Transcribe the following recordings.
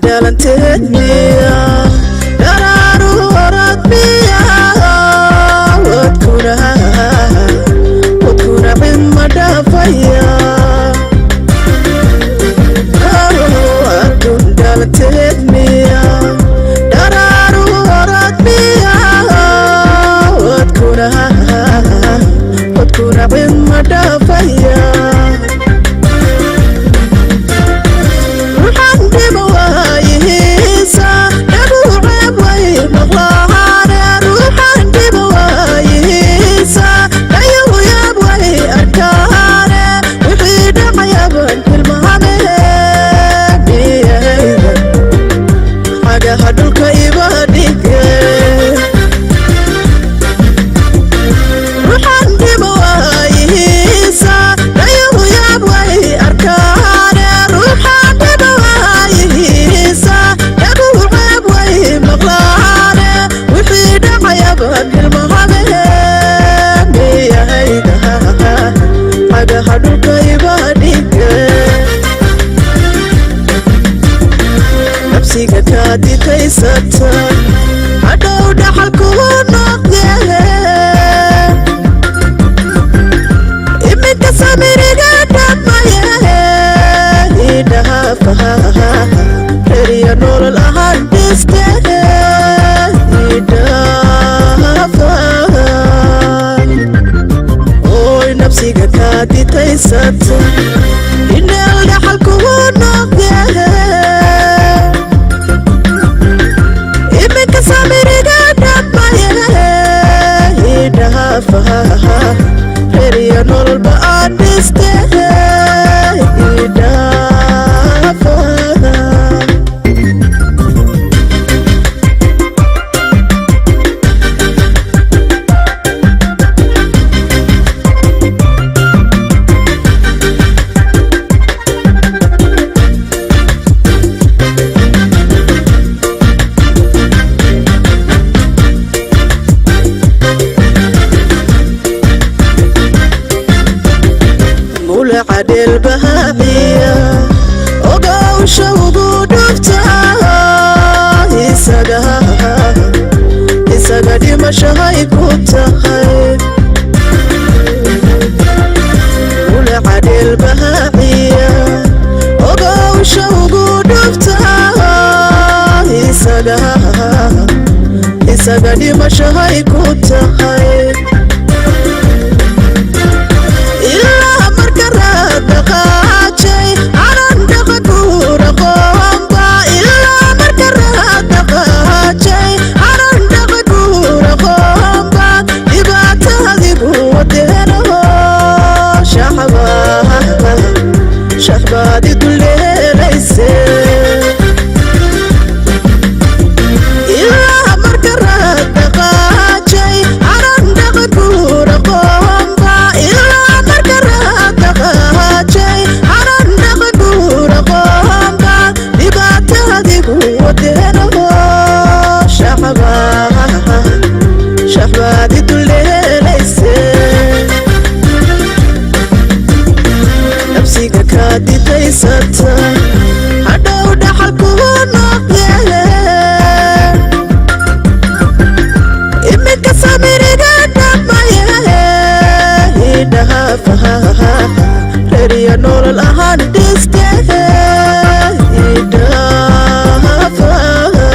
dhalanteedmiya daraaru oradmiya wadkuna cima dhaafaya adduun dhalanteedmiya daraaru oradmiya wadkuna cima dhaafaya nafsiga kaadikaysata hadhow dhaxalku noqdee iminka samiriga dhammaye idhaafaha heriya nolol ahaan dhiste idhaafaha oy nafsiga kaadikaysata ineel dhaxalku noqdee heriya nolol ba'aan dhiste idhaafaha عدل بهابية وقوش وقود افتها إساقها دي مشاهي كوتاهي ولا عدل بهابية وقوش وقود افتها إساقها دي مشاهي كوتاهي شحبادي دوليليسي إلا مركرات دقاجي عران دقور قومبا إلا مركرات دقاجي عران دقور قومبا دباتها قوتينه شحبادي دوليليسي nafsiga kaadikaysata hadhow dhaxalku noqdee iminka samiriga dhammaye idhaafaha heriya nolol ahaan dhiste idhaafaha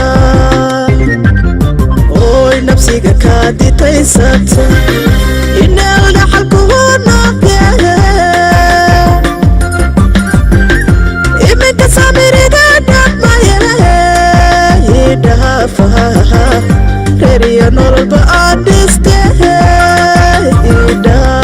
oy nafsiga kaadikaysata ineel dhaxalku noqdee heriya nolol ba'aan dhiste idhaafaha